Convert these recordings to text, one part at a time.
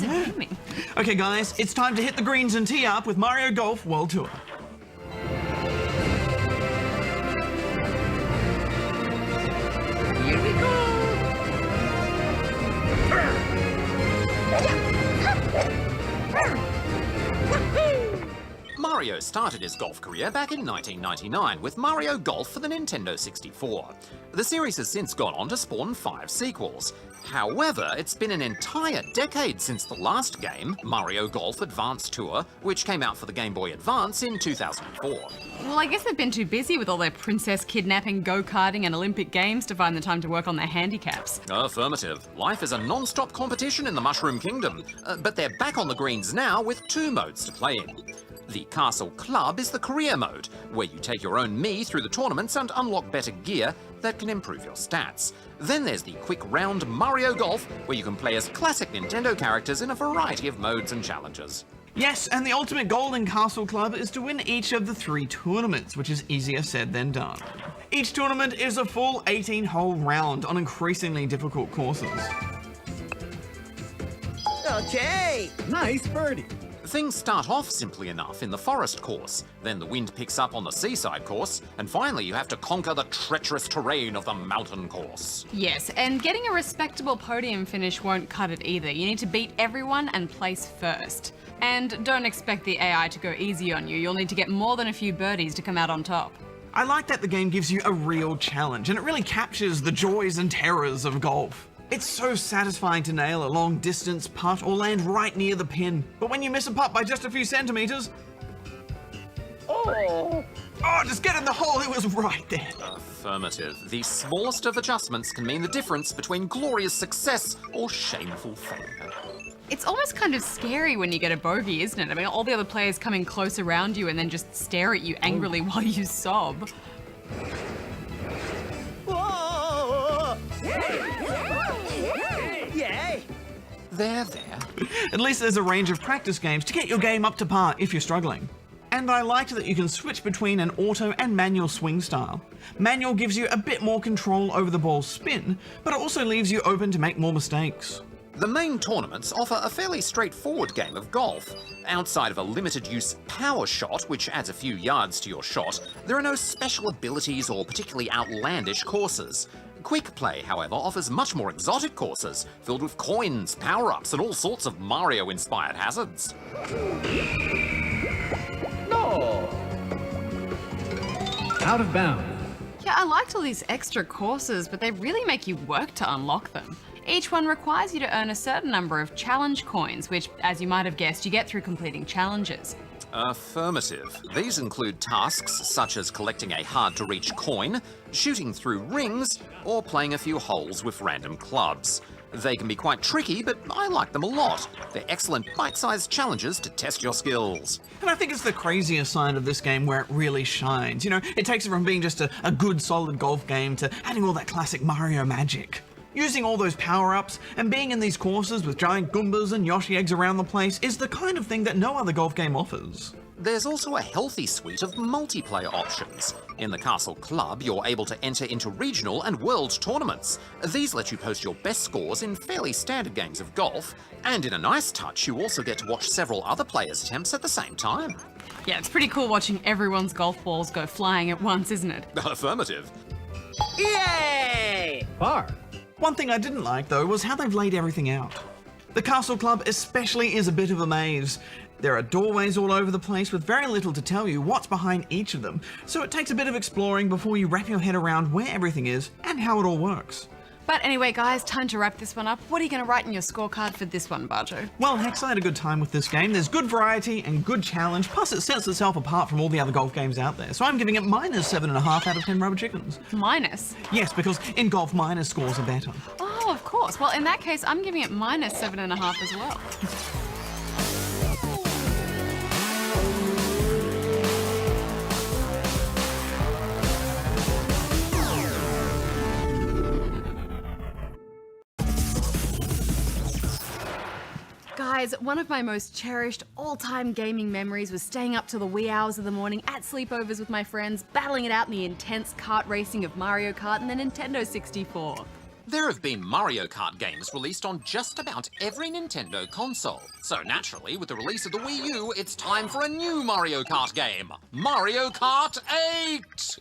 Lots of gaming. Okay, guys, it's time to hit the greens and tee up with Mario Golf World Tour. Here we go. Mario started his golf career back in 1999 with Mario Golf for the Nintendo 64. The series has since gone on to spawn 5 sequels. However, it's been an entire decade since the last game, Mario Golf Advance Tour, which came out for the Game Boy Advance in 2004. Well, I guess they've been too busy with all their princess kidnapping, go-karting and Olympic Games to find the time to work on their handicaps. Affirmative. Life is a non-stop competition in the Mushroom Kingdom, but they're back on the greens now with 2 modes to play in. The Castle Club is the career mode, where you take your own Mii through the tournaments and unlock better gear that can improve your stats. Then there's the quick round Mario Golf, where you can play as classic Nintendo characters in a variety of modes and challenges. Yes, and the ultimate goal in Castle Club is to win each of the 3 tournaments, which is easier said than done. Each tournament is a full 18-hole round on increasingly difficult courses. Okay. Nice birdie. Things start off simply enough in the forest course, then the wind picks up on the seaside course, and finally you have to conquer the treacherous terrain of the mountain course. Yes, and getting a respectable podium finish won't cut it either. You need to beat everyone and place first. And don't expect the AI to go easy on you. You'll need to get more than a few birdies to come out on top. I like that the game gives you a real challenge, and it really captures the joys and terrors of golf. It's so satisfying to nail a long distance putt or land right near the pin, but when you miss a putt by just a few centimeters, oh, just get in the hole, it was right there. Affirmative. The smallest of adjustments can mean the difference between glorious success or shameful failure. It's almost kind of scary when you get a bogey, isn't it? I mean, all the other players coming close around you and then just stare at you angrily while you sob. Yay! There. At least there's a range of practice games to get your game up to par if you're struggling. And I liked that you can switch between an auto and manual swing style. Manual gives you a bit more control over the ball's spin, but it also leaves you open to make more mistakes. The main tournaments offer a fairly straightforward game of golf. Outside of a limited-use power shot, which adds a few yards to your shot, there are no special abilities or particularly outlandish courses. Quick Play, however, offers much more exotic courses, filled with coins, power-ups, and all sorts of Mario-inspired hazards. No! Out of bounds. Yeah, I liked all these extra courses, but they really make you work to unlock them. Each one requires you to earn a certain number of challenge coins, which, as you might have guessed, you get through completing challenges. Affirmative. These include tasks such as collecting a hard-to-reach coin, shooting through rings, or playing a few holes with random clubs. They can be quite tricky, but I like them a lot. They're excellent bite-sized challenges to test your skills. And I think it's the craziest side of this game where it really shines. You know, it takes it from being just a good, solid golf game to adding all that classic Mario magic. Using all those power-ups and being in these courses with giant Goombas and Yoshi eggs around the place is the kind of thing that no other golf game offers. There's also a healthy suite of multiplayer options. In the Castle Club, you're able to enter into regional and world tournaments. These let you post your best scores in fairly standard games of golf, and in a nice touch, you also get to watch several other players' attempts at the same time. Yeah, it's pretty cool watching everyone's golf balls go flying at once, isn't it? Affirmative. Yay! Par. One thing I didn't like, though, was how they've laid everything out. The Castle Club especially is a bit of a maze. There are doorways all over the place with very little to tell you what's behind each of them, so it takes a bit of exploring before you wrap your head around where everything is and how it all works. But anyway, guys, time to wrap this one up. What are you going to write in your scorecard for this one, Barjo? Well, Hex, I had a good time with this game. There's good variety and good challenge, plus it sets itself apart from all the other golf games out there. So I'm giving it minus 7.5 out of 10 rubber chickens. Minus? Yes, because in golf, minus scores are better. Oh, of course. Well, in that case, I'm giving it minus 7.5 as well. Guys, one of my most cherished all-time gaming memories was staying up till the wee hours of the morning at sleepovers with my friends, battling it out in the intense kart racing of Mario Kart and the Nintendo 64. There have been Mario Kart games released on just about every Nintendo console. So naturally, with the release of the Wii U, it's time for a new Mario Kart game, Mario Kart 8!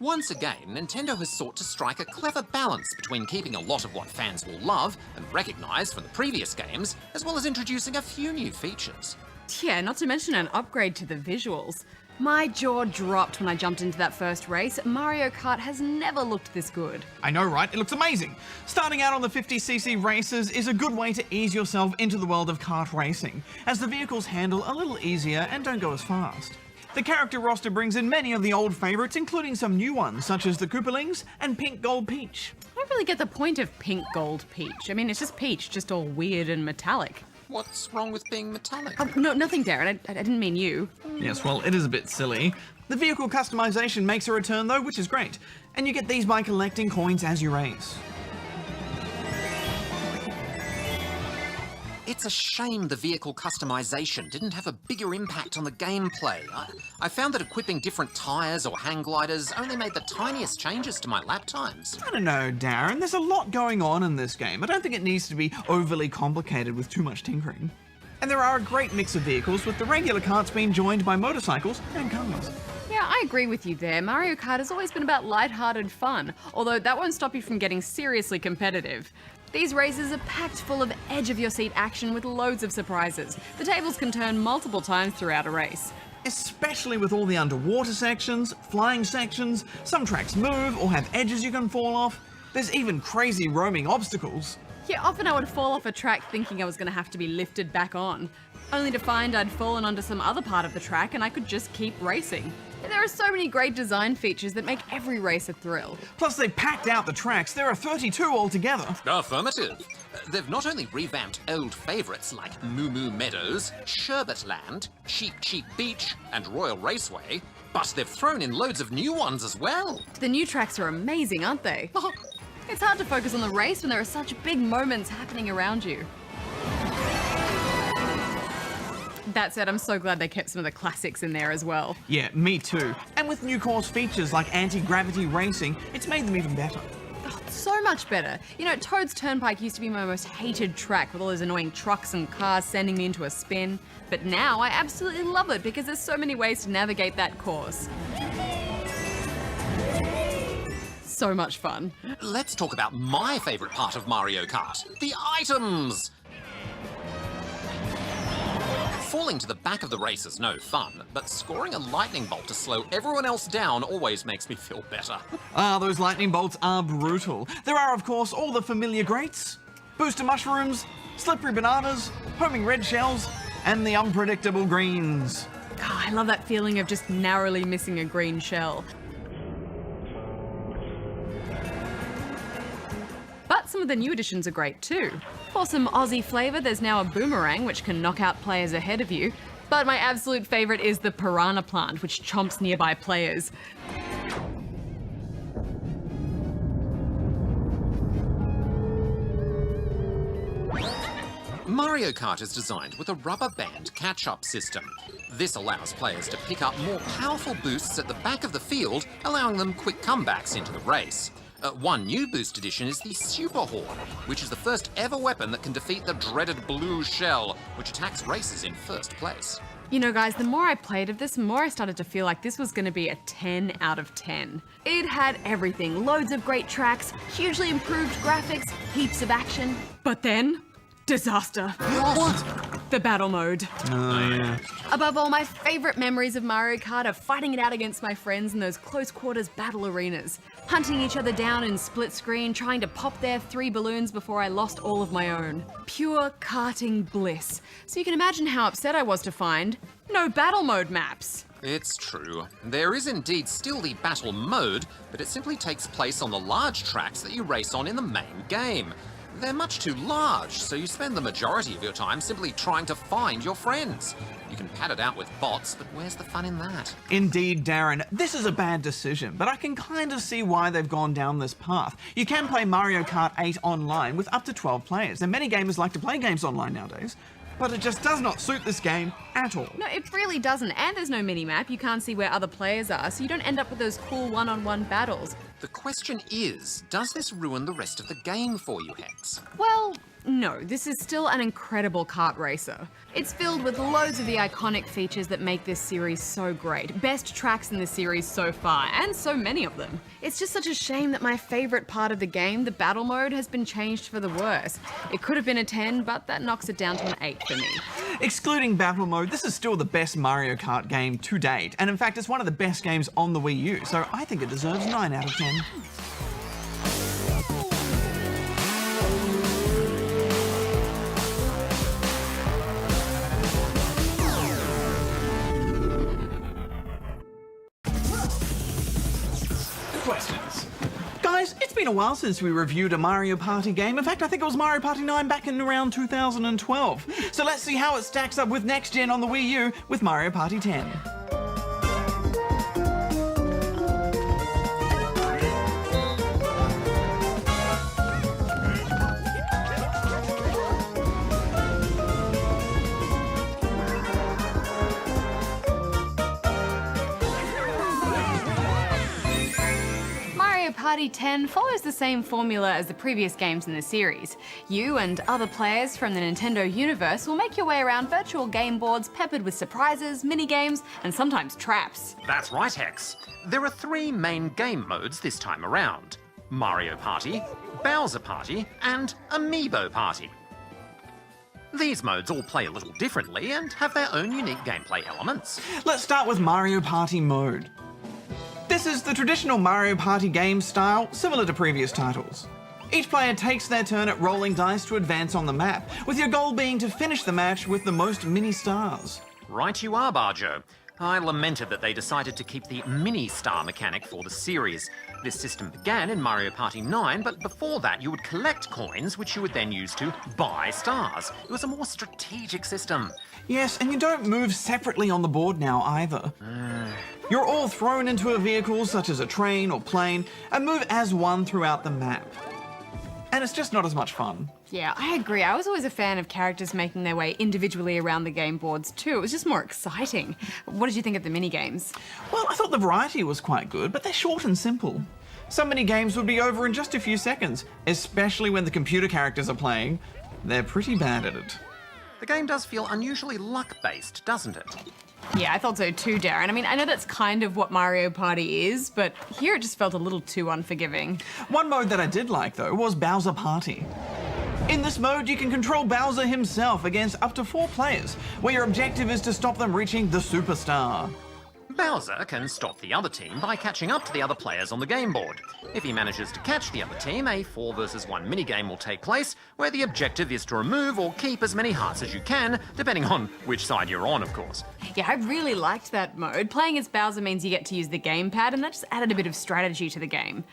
Once again, Nintendo has sought to strike a clever balance between keeping a lot of what fans will love and recognise from the previous games, as well as introducing a few new features. Yeah, not to mention an upgrade to the visuals. My jaw dropped when I jumped into that first race. Mario Kart has never looked this good. I know, right? It looks amazing. Starting out on the 50cc races is a good way to ease yourself into the world of kart racing, as the vehicles handle a little easier and don't go as fast. The character roster brings in many of the old favourites, including some new ones, such as the Koopalings and Pink Gold Peach. I don't really get the point of Pink Gold Peach. I mean, it's just Peach, just all weird and metallic. What's wrong with being metallic? Oh, no, nothing, Darren. I didn't mean you. Yes, well, it is a bit silly. The vehicle customization makes a return though, which is great. And you get these by collecting coins as you race. It's a shame the vehicle customization didn't have a bigger impact on the gameplay. I found that equipping different tyres or hang gliders only made the tiniest changes to my lap times. I don't know, Darren. There's a lot going on in this game. I don't think it needs to be overly complicated with too much tinkering. And there are a great mix of vehicles, with the regular karts being joined by motorcycles and cars. Yeah, I agree with you there. Mario Kart has always been about light-hearted fun, although that won't stop you from getting seriously competitive. These races are packed full of edge-of-your-seat action with loads of surprises. The tables can turn multiple times throughout a race. Especially with all the underwater sections, flying sections, some tracks move or have edges you can fall off. There's even crazy roaming obstacles. Yeah, often I would fall off a track thinking I was going to have to be lifted back on, only to find I'd fallen onto some other part of the track and I could just keep racing. There are so many great design features that make every race a thrill. Plus, they packed out the tracks. There are 32 altogether. Affirmative. They've not only revamped old favourites like Moo Moo Meadows, Sherbetland, Cheap Cheap Beach, and Royal Raceway, but they've thrown in loads of new ones as well. The new tracks are amazing, aren't they? It's hard to focus on the race when there are such big moments happening around you. That said, I'm so glad they kept some of the classics in there as well. Yeah, me too. And with new course features like anti-gravity racing, it's made them even better. Oh, so much better. You know, Toad's Turnpike used to be my most hated track with all those annoying trucks and cars sending me into a spin. But now I absolutely love it because there's so many ways to navigate that course. So much fun. Let's talk about my favourite part of Mario Kart, the items! Falling to the back of the race is no fun, but scoring a lightning bolt to slow everyone else down always makes me feel better. Those lightning bolts are brutal. There are, of course, all the familiar greats. Booster mushrooms, slippery bananas, homing red shells, and the unpredictable greens. God, I love that feeling of just narrowly missing a green shell. But some of the new additions are great too. For some Aussie flavour, there's now a boomerang which can knock out players ahead of you. But my absolute favourite is the piranha plant, which chomps nearby players. Mario Kart is designed with a rubber band catch-up system. This allows players to pick up more powerful boosts at the back of the field, allowing them quick comebacks into the race. One new boost addition is the Super Horn, which is the first ever weapon that can defeat the dreaded blue shell, which attacks racers in first place. You know, guys, the more I played of this, the more I started to feel like this was going to be a 10 out of 10. It had everything. Loads of great tracks, hugely improved graphics, heaps of action. But then, disaster. What? The battle mode. Oh, yeah. Above all, my favourite memories of Mario Kart are fighting it out against my friends in those close quarters battle arenas, hunting each other down in split screen, trying to pop their 3 balloons before I lost all of my own. Pure karting bliss. So you can imagine how upset I was to find no battle mode maps. It's true. There is indeed still the battle mode, but it simply takes place on the large tracks that you race on in the main game. They're much too large, so you spend the majority of your time simply trying to find your friends. You can pad it out with bots, but where's the fun in that? Indeed, Darren, this is a bad decision, but I can kind of see why they've gone down this path. You can play Mario Kart 8 online with up to 12 players, and many gamers like to play games online nowadays. But it just does not suit this game at all. No, it really doesn't. And there's no mini-map. You can't see where other players are, so you don't end up with those cool one-on-one battles. The question is, does this ruin the rest of the game for you, Hex? Well, no, this is still an incredible kart racer. It's filled with loads of the iconic features that make this series so great. Best tracks in the series so far, and so many of them. It's just such a shame that my favourite part of the game, the battle mode, has been changed for the worse. It could have been a 10, but that knocks it down to an 8 for me. Excluding battle mode, this is still the best Mario Kart game to date, and in fact it's one of the best games on the Wii U, so I think it deserves 9 out of 10. Questions. Guys, it's been a while since we reviewed a Mario Party game. In fact, I think it was Mario Party 9 back in around 2012. So let's see how it stacks up with next gen on the Wii U with Mario Party 10. Party 10 follows the same formula as the previous games in the series. You and other players from the Nintendo universe will make your way around virtual game boards peppered with surprises, mini-games, and sometimes traps. That's right, Hex. There are 3 main game modes this time around: Mario Party, Bowser Party, and Amiibo Party. These modes all play a little differently and have their own unique gameplay elements. Let's start with Mario Party mode. This is the traditional Mario Party game style, similar to previous titles. Each player takes their turn at rolling dice to advance on the map, with your goal being to finish the match with the most mini-stars. Right you are, Barjo. I lamented that they decided to keep the mini-star mechanic for the series. This system began in Mario Party 9, but before that you would collect coins, which you would then use to buy stars. It was a more strategic system. Yes, and you don't move separately on the board now either. You're all thrown into a vehicle such as a train or plane and move as one throughout the map. And it's just not as much fun. Yeah, I agree. I was always a fan of characters making their way individually around the game boards too. It was just more exciting. What did you think of the mini-games? Well, I thought the variety was quite good, but they're short and simple. Some mini-games would be over in just a few seconds, especially when the computer characters are playing. They're pretty bad at it. The game does feel unusually luck-based, doesn't it? Yeah, I thought so too, Darren. I mean, I know that's kind of what Mario Party is, but here it just felt a little too unforgiving. One mode that I did like, though, was Bowser Party. In this mode, you can control Bowser himself against up to 4 players, where your objective is to stop them reaching the superstar. Bowser can stop the other team by catching up to the other players on the game board. If he manages to catch the other team, a 4 versus 1 minigame will take place, where the objective is to remove or keep as many hearts as you can, depending on which side you're on, of course. Yeah, I really liked that mode. Playing as Bowser means you get to use the gamepad, and that just added a bit of strategy to the game.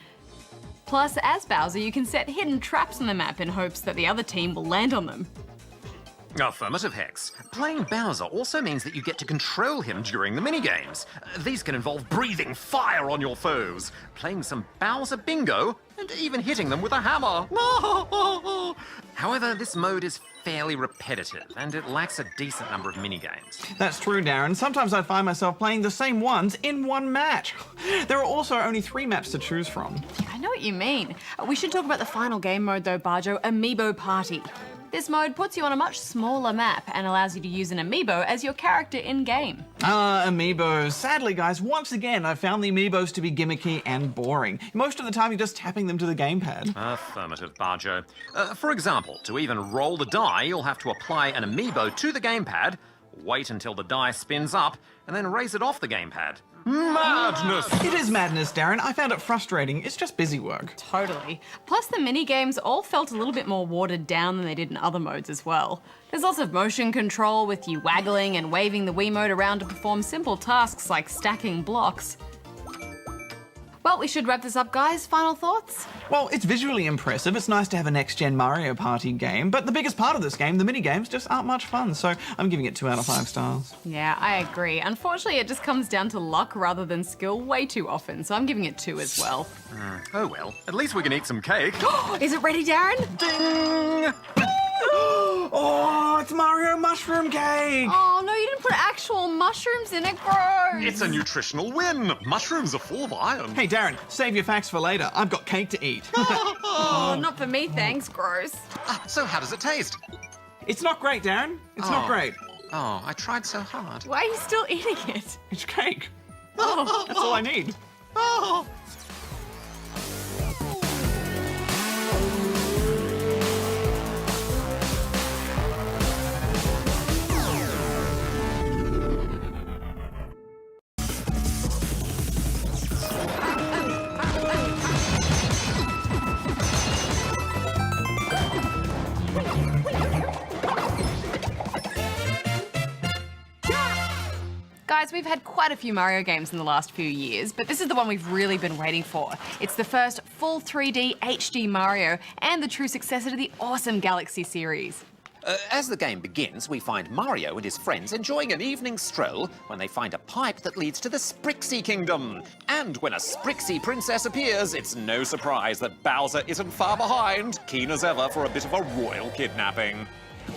Plus, as Bowser, you can set hidden traps on the map in hopes that the other team will land on them. Affirmative, Hex. Playing Bowser also means that you get to control him during the minigames. These can involve breathing fire on your foes, playing some Bowser bingo, and even hitting them with a hammer. However, this mode is fairly repetitive, and it lacks a decent number of minigames. That's true, Darren. Sometimes I find myself playing the same ones in one match. There are also only 3 maps to choose from. I know what you mean. We should talk about the final game mode though, Barjo, Amiibo Party. This mode puts you on a much smaller map and allows you to use an amiibo as your character in-game. Amiibos. Sadly, guys, once again, I found the amiibos to be gimmicky and boring. Most of the time, you're just tapping them to the gamepad. Affirmative, Barjo. For example, to even roll the die, you'll have to apply an amiibo to the gamepad, wait until the die spins up, and then raise it off the gamepad. Madness! It is madness, Darren. I found it frustrating. It's just busy work. Totally. Plus the mini-games all felt a little bit more watered down than they did in other modes as well. There's lots of motion control with you waggling and waving the Wiimote around to perform simple tasks like stacking blocks. Well, we should wrap this up, guys. Final thoughts? Well, it's visually impressive. It's nice to have a next-gen Mario Party game, but the biggest part of this game, the mini-games, just aren't much fun, so I'm giving it 2 out of 5 stars. Yeah, I agree. Unfortunately, it just comes down to luck rather than skill way too often, so I'm giving it 2 as well. Oh well, at least we can eat some cake. Is it ready, Darren? Ding! Oh, it's Mario Mushroom Cake! Oh, no, you didn't put actual mushrooms in it, gross. It's a nutritional win. Mushrooms are full of iron. Hey, Darren, save your facts for later. I've got cake to eat. Oh, not for me, thanks, gross. So how does it taste? It's not great, Darren. It's not great. Oh, I tried so hard. Why are you still eating it? It's cake. That's all I need. Guys, we've had quite a few Mario games in the last few years, but this is the one we've really been waiting for. It's the first full 3D HD Mario and the true successor to the awesome Galaxy series. As the game begins, we find Mario and his friends enjoying an evening stroll when they find a pipe that leads to the Sprixie Kingdom. And when a Sprixie princess appears, it's no surprise that Bowser isn't far behind, keen as ever for a bit of a royal kidnapping.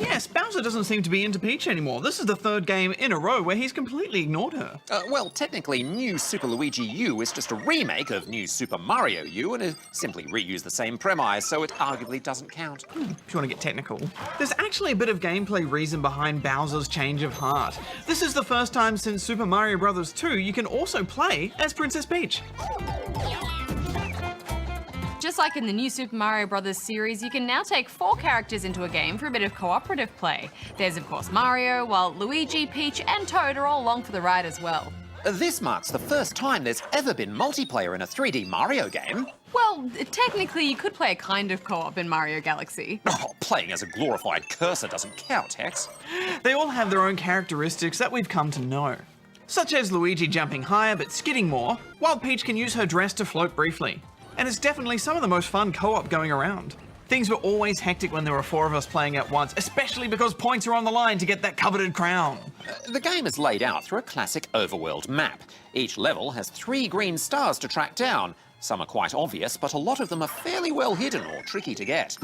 Yes, Bowser doesn't seem to be into Peach anymore. This is the 3rd game in a row where he's completely ignored her. Well, technically, New Super Luigi U is just a remake of New Super Mario U and simply reused the same premise, so it arguably doesn't count. If you want to get technical. There's actually a bit of gameplay reason behind Bowser's change of heart. This is the first time since Super Mario Bros. 2 you can also play as Princess Peach. Just like in the new Super Mario Bros. Series, you can now take 4 characters into a game for a bit of cooperative play. There's of course Mario, while Luigi, Peach and Toad are all along for the ride as well. This marks the first time there's ever been multiplayer in a 3D Mario game. Well, technically you could play a kind of co-op in Mario Galaxy. Oh, playing as a glorified cursor doesn't count, Hex. They all have their own characteristics that we've come to know. Such as Luigi jumping higher but skidding more, while Peach can use her dress to float briefly. And it's definitely some of the most fun co-op going around. Things were always hectic when there were 4 of us playing at once, especially because points are on the line to get that coveted crown. The game is laid out through a classic overworld map. Each level has 3 green stars to track down. Some are quite obvious, but a lot of them are fairly well hidden or tricky to get.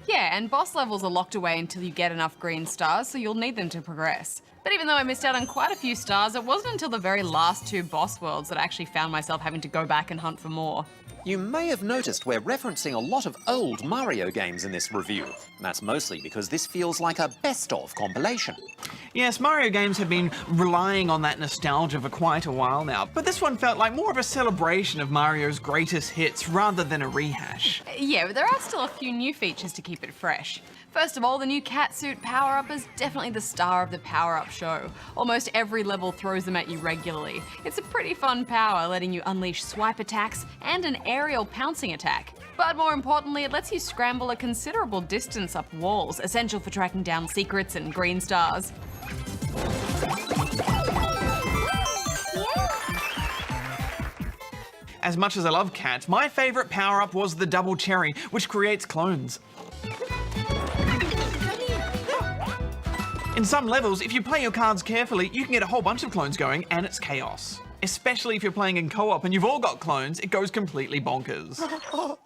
Yeah, and boss levels are locked away until you get enough green stars, so you'll need them to progress. But even though I missed out on quite a few stars, it wasn't until the very last 2 boss worlds that I actually found myself having to go back and hunt for more. You may have noticed we're referencing a lot of old Mario games in this review. That's mostly because this feels like a best-of compilation. Yes, Mario games have been relying on that nostalgia for quite a while now, but this one felt like more of a celebration of Mario's greatest hits rather than a rehash. Yeah, but there are still a few new features to keep it fresh. First of all, the new catsuit power-up is definitely the star of the power-up show. Almost every level throws them at you regularly. It's a pretty fun power, letting you unleash swipe attacks and an aerial pouncing attack. But more importantly, it lets you scramble a considerable distance up walls, essential for tracking down secrets and green stars. As much as I love cats, my favourite power-up was the double cherry, which creates clones. In some levels, if you play your cards carefully, you can get a whole bunch of clones going, and it's chaos. Especially if you're playing in co-op and you've all got clones, it goes completely bonkers. What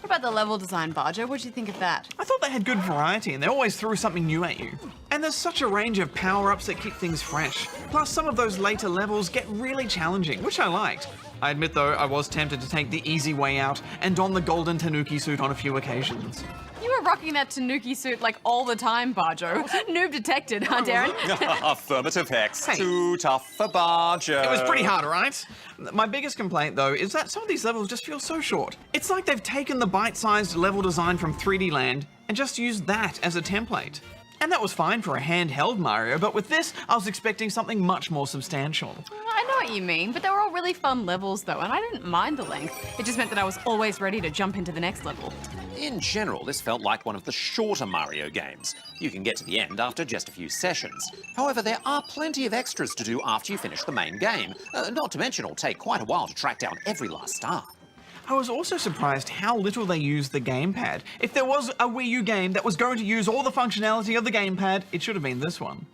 about the level design, Barjo? What do you think of that? I thought they had good variety and they always threw something new at you. And there's such a range of power-ups that keep things fresh. Plus, some of those later levels get really challenging, which I liked. I admit though, I was tempted to take the easy way out and don the golden Tanuki suit on a few occasions. You were rocking that Tanuki suit like all the time, Barjo. Noob detected, huh, Darren? Affirmative, Hex. Hey. Too tough for Barjo. It was pretty hard, right? My biggest complaint, though, is that some of these levels just feel so short. It's like they've taken the bite-sized level design from 3D Land and just used that as a template. And that was fine for a handheld Mario, but with this, I was expecting something much more substantial. I know what you mean, but they were all really fun levels though, and I didn't mind the length. It just meant that I was always ready to jump into the next level. In general, this felt like one of the shorter Mario games. You can get to the end after just a few sessions. However, there are plenty of extras to do after you finish the main game. Not to mention, it'll take quite a while to track down every last star. I was also surprised how little they used the gamepad. If there was a Wii U game that was going to use all the functionality of the gamepad, it should have been this one.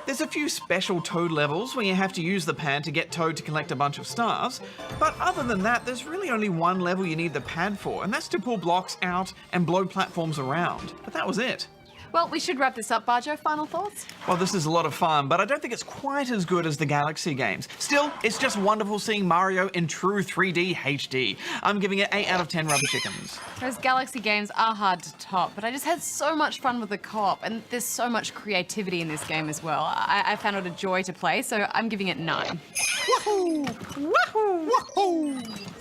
There's a few special Toad levels where you have to use the pad to get Toad to collect a bunch of stars, but other than that, there's really only one level you need the pad for, and that's to pull blocks out and blow platforms around. But that was it. Well, we should wrap this up, Barjo. Final thoughts? Well, this is a lot of fun, but I don't think it's quite as good as the Galaxy games. Still, it's just wonderful seeing Mario in true 3D HD. I'm giving it 8 out of 10 rubber chickens. Those Galaxy games are hard to top, but I just had so much fun with the co-op, and there's so much creativity in this game as well. I found it a joy to play, so I'm giving it 9. Woohoo! Woohoo! Woohoo!